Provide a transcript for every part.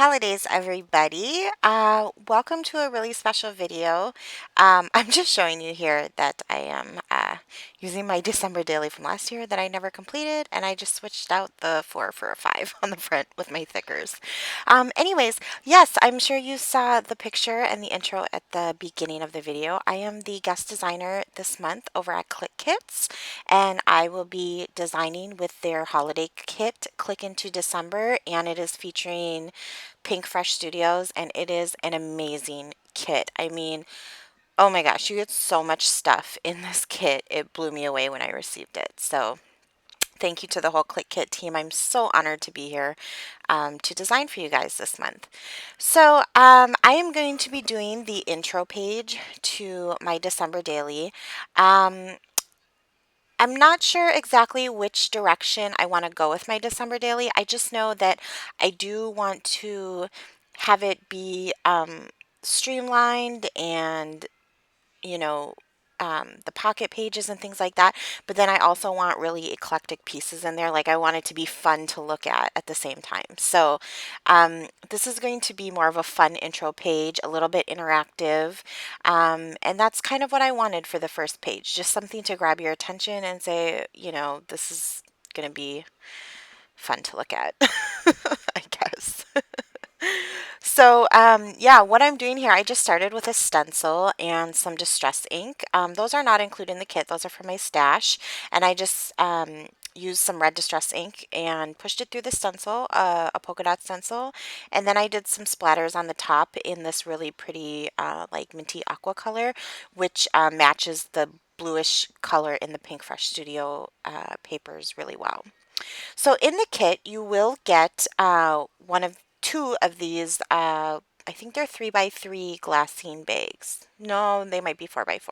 holidays, everybody. Welcome to a really special video. I'm just showing you here that I am using my December daily from last year that I never completed, and I just switched out the 4 for a 5 on the front with my thickers. Anyways, yes, I'm sure you saw the picture and the intro at the beginning of the video. I am the guest designer this month over at Clique Kits, and I will be designing with their holiday kit, Click into December, and it is featuring Pink Fresh Studios, and it is an amazing kit. I mean, oh my gosh, you get so much stuff in this kit. It blew me away when I received it. So thank you to the whole Clique Kit team. I'm so honored to be here to design for you guys this month. So I am going to be doing the intro page to my December daily. Um, I'm not sure exactly which direction I want to go with my December daily. I just know that I do want to have it be streamlined and, you know, the pocket pages and things like that. But then I also want really eclectic pieces in there. Like I want it to be fun to look at the same time. So this is going to be more of a fun intro page, a little bit interactive. And that's kind of what I wanted for the first page. Just something to grab your attention and say, this is going to be fun to look at, I guess. So, yeah, what I'm doing here, I just started with a stencil and some distress ink. Those are not included in the kit. Those are from my stash. And I just used some red distress ink and pushed it through the stencil, a polka dot stencil. And then I did some splatters on the top in this really pretty, like minty aqua color, which matches the bluish color in the Pink Fresh Studio papers really well. So in the kit, you will get one of two of these. I think they're 3x3 glassine bags. No, they might be 4x4.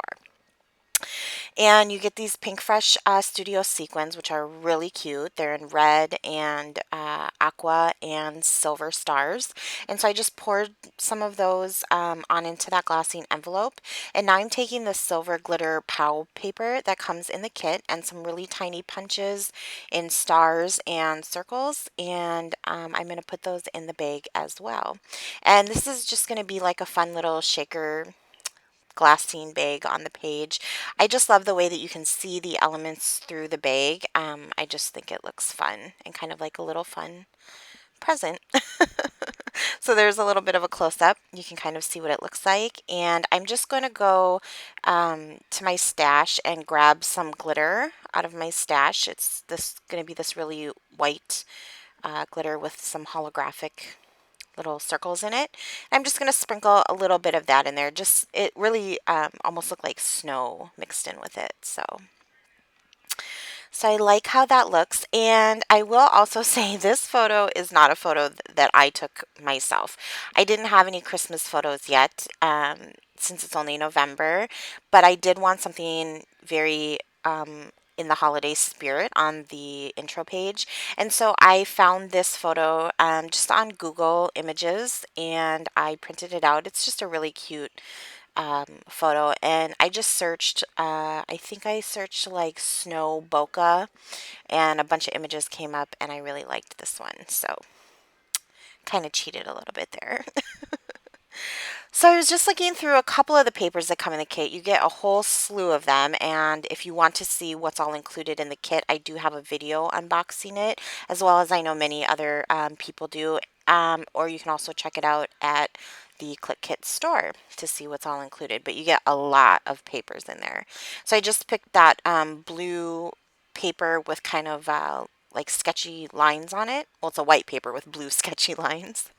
And you get these Pink Fresh Studio sequins, which are really cute. They're in red and aqua and silver stars. And so I just poured some of those on into that glassine envelope. And now I'm taking the silver glitter POW paper that comes in the kit and some really tiny punches in stars and circles. And I'm going to put those in the bag as well. And this is just going to be like a fun little shaker glassine bag on the page. I just love the way that you can see the elements through the bag. I just think it looks fun and kind of like a little fun present. So there's a little bit of a close-up. You can kind of see what it looks like. And I'm just going to go to my stash and grab some glitter out of my stash. It's going to be this really white glitter with some holographic little circles in it. I'm just going to sprinkle a little bit of that in there. Just it really almost looked like snow mixed in with it. So I like how that looks. And I will also say this photo is not a photo that I took myself. I didn't have any Christmas photos yet since it's only November, but I did want something very in the holiday spirit on the intro page. And so I found this photo just on Google Images and I printed it out. It's just a really cute photo, and I just searched, I think I searched like snow bokeh, and a bunch of images came up, and I really liked this one, so kind of cheated a little bit there. So I was just looking through a couple of the papers that come in the kit. You get a whole slew of them, and if you want to see what's all included in the kit, I do have a video unboxing it, as well as I know many other people do. Or you can also check it out at the Clique Kit store to see what's all included. But you get a lot of papers in there. So I just picked that blue paper with kind of like sketchy lines on it. Well, it's a white paper with blue sketchy lines.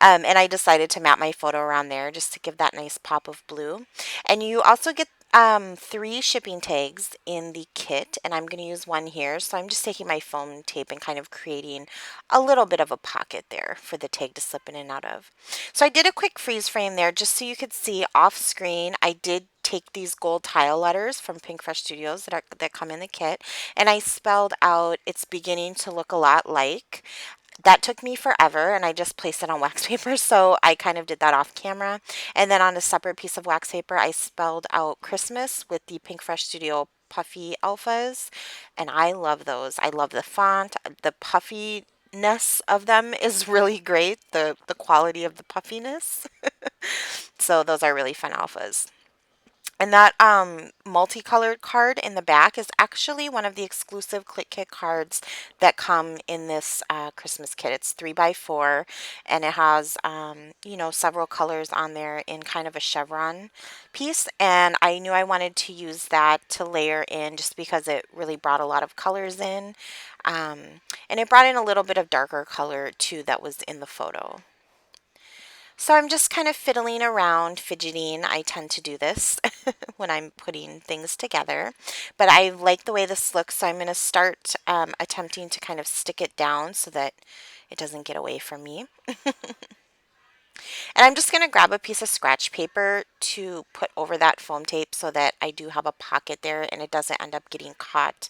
And I decided to map my photo around there just to give that nice pop of blue. And you also get 3 shipping tags in the kit, and I'm going to use one here. So I'm just taking my foam tape and kind of creating a little bit of a pocket there for the tag to slip in and out of. So I did a quick freeze frame there just so you could see off screen. I did take these gold tile letters from Pink Fresh Studios that come in the kit, and I spelled out "It's beginning to look a lot like." That took me forever, and I just placed it on wax paper, so I kind of did that off camera. And then on a separate piece of wax paper, I spelled out Christmas with the Pink Fresh Studio puffy alphas, and I love those. I love the font. The puffy puffiness of them is really great, the quality of the puffiness. So those are really fun alphas. And that multicolored card in the back is actually one of the exclusive Clique Kit cards that come in this Christmas kit. It's 3x4 and it has, you know, several colors on there in kind of a chevron piece. And I knew I wanted to use that to layer in just because it really brought a lot of colors in. Um, and it brought in a little bit of darker color too that was in the photo. So I'm just kind of fiddling around, fidgeting. I tend to do this when I'm putting things together. But I like the way this looks, so I'm going to start attempting to kind of stick it down so that it doesn't get away from me. And I'm just going to grab a piece of scratch paper to put over that foam tape so that I do have a pocket there and it doesn't end up getting caught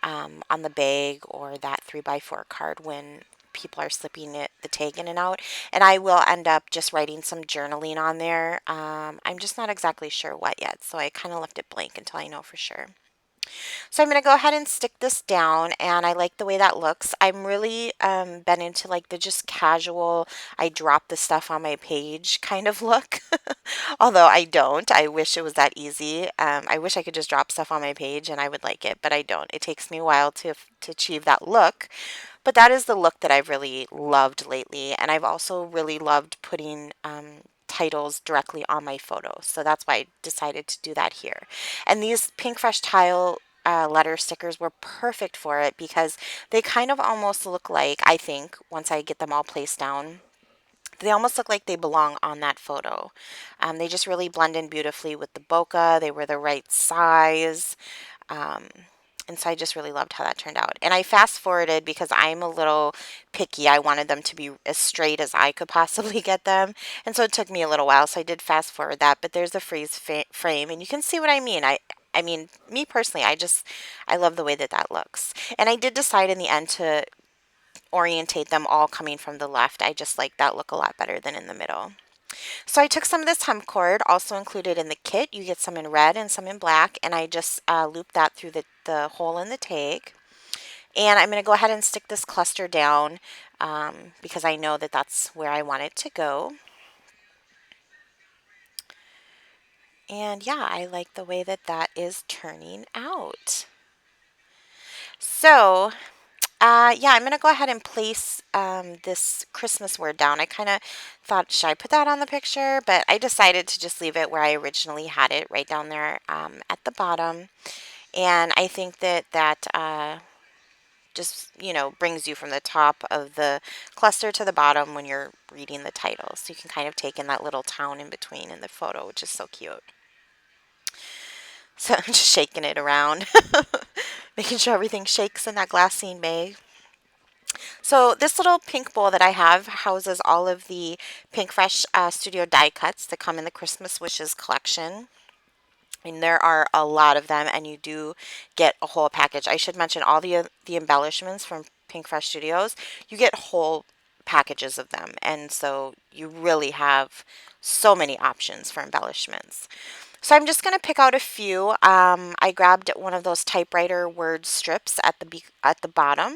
on the bag or that 3x4 card when people are slipping the tag in and out. And I will end up just writing some journaling on there. I'm just not exactly sure what yet, so I kind of left it blank until I know for sure. So I'm going to go ahead and stick this down, and I like the way that looks. I'm really been into like the just casual, I drop the stuff on my page kind of look. Although I don't. I wish it was that easy. I wish I could just drop stuff on my page and I would like it, but I don't. It takes me a while to achieve that look. But that is the look that I've really loved lately. And I've also really loved putting titles directly on my photos. So that's why I decided to do that here. And these Pink Fresh Tile letter stickers were perfect for it because they kind of almost look like, I think, once I get them all placed down, they almost look like they belong on that photo. They just really blend in beautifully with the bokeh. They were the right size. Um, and so I just really loved how that turned out. And I fast forwarded because I'm a little picky. I wanted them to be as straight as I could possibly get them. And so it took me a little while. So I did fast forward that. But there's a freeze frame and you can see what I mean. I mean, me personally, I love the way that that looks. And I did decide in the end to orientate them all coming from the left. I just like that look a lot better than in the middle. So I took some of this hem cord, also included in the kit. You get some in red and some in black, and I just looped that through the hole in the tag. And I'm going to go ahead and stick this cluster down because I know that that's where I want it to go. And yeah, I like the way that that is turning out. So yeah, I'm going to go ahead and place this Christmas word down. I kind of thought, should I put that on the picture? But I decided to just leave it where I originally had it, right down there at the bottom. And I think that that just, you know, brings you from the top of the cluster to the bottom when you're reading the title. So you can kind of take in that little town in between in the photo, which is so cute. So I'm just shaking it around, making sure everything shakes in that glassine bag. So this little pink bowl that I have houses all of the Pink Fresh Studio die cuts that come in the Christmas Wishes collection. And there are a lot of them, and you do get a whole package. I should mention all the embellishments from Pink Fresh Studios. You get whole packages of them, and so you really have so many options for embellishments. So I'm just going to pick out a few. I grabbed one of those typewriter word strips at the bottom.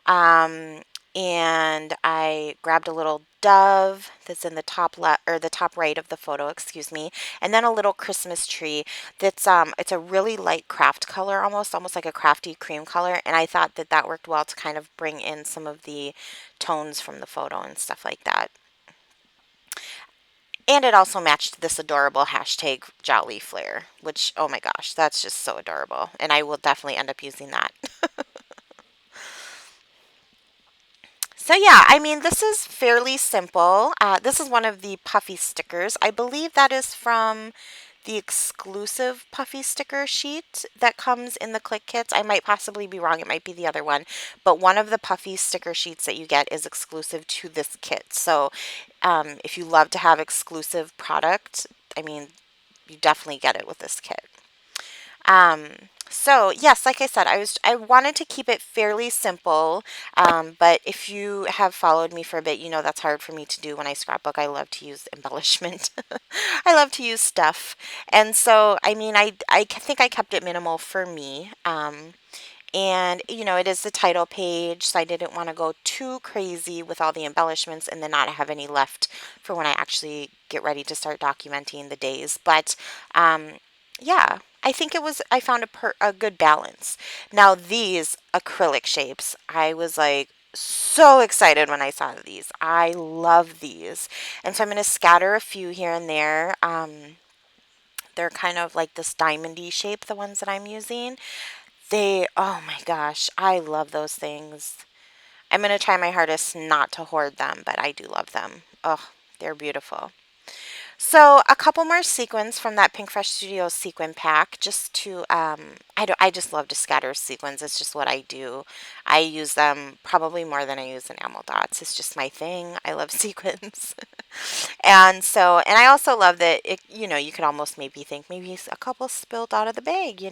Um, and I grabbed a little dove that's in the top left or the top right of the photo, excuse me, and then a little Christmas tree that's it's a really light craft color, almost like a crafty cream color, and I thought that that worked well to kind of bring in some of the tones from the photo and stuff like that. And it also matched this adorable hashtag Jolly Flare, which, oh my gosh, that's just so adorable. And I will definitely end up using that. So yeah, I mean, this is fairly simple. This is one of the puffy stickers. I believe that is from the exclusive puffy sticker sheet that comes in the Clique Kits. I might possibly be wrong. It might be the other one. But one of the puffy sticker sheets that you get is exclusive to this kit. So if you love to have exclusive product, I mean, you definitely get it with this kit. Um, so yes, like I said, I wanted to keep it fairly simple. But if you have followed me for a bit, you know that's hard for me to do when I scrapbook. I love to use embellishment. I love to use stuff. And so, I mean, I think I kept it minimal for me. And, you know, it is the title page, so I didn't want to go too crazy with all the embellishments and then not have any left for when I actually get ready to start documenting the days. But yeah, I think I found a good balance. Now, these acrylic shapes, I was like, so excited when I saw these. I love these. And so I'm going to scatter a few here and there. They're kind of like this diamondy shape, the ones that I'm using. Oh my gosh, I love those things. I'm going to try my hardest not to hoard them, but I do love them. Oh, they're beautiful. So a couple more sequins from that Pink Fresh Studios sequin pack, just to I just love to scatter sequins. It's just what I do. I use them probably more than I use enamel dots. It's just my thing. I love sequins. And I also love that you could almost maybe think maybe a couple spilled out of the bag.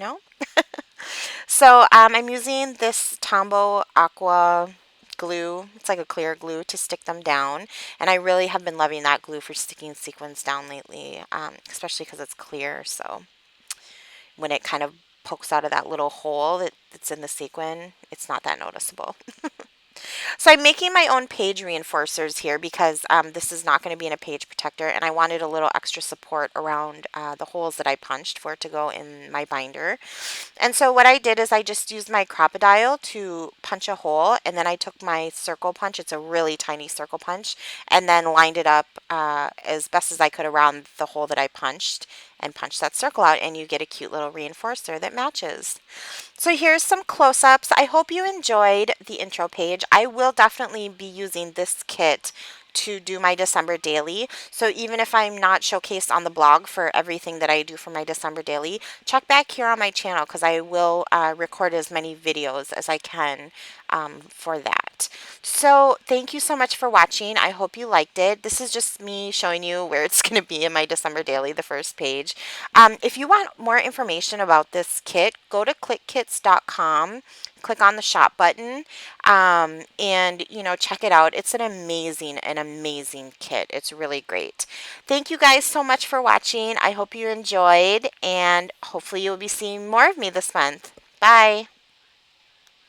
So I'm using this Tombow Aqua glue. It's like a clear glue to stick them down. And I really have been loving that glue for sticking sequins down lately, especially because it's clear. So when it kind of pokes out of that little hole that's in the sequin, it's not that noticeable. So I'm making my own page reinforcers here because this is not going to be in a page protector, and I wanted a little extra support around the holes that I punched for it to go in my binder. And so what I did is I just used my Crocodile to punch a hole, and then I took my circle punch. It's a really tiny circle punch, and then lined it up as best as I could around the hole that I punched and punched that circle out, and you get a cute little reinforcer that matches. So here's some close-ups. I hope you enjoyed the intro page. I will definitely be using this kit to do my December daily. So even if I'm not showcased on the blog for everything that I do for my December daily, check back here on my channel because I will record as many videos as I can for that. So thank you so much for watching. I hope you liked it. This is just me showing you where it's going to be in my December daily, the first page. If you want more information about this kit, go to clickekits.com, click on the shop button, and check it out. It's an amazing kit. It's really great. Thank you guys so much for watching. I hope you enjoyed, and hopefully you'll be seeing more of me this month. Bye.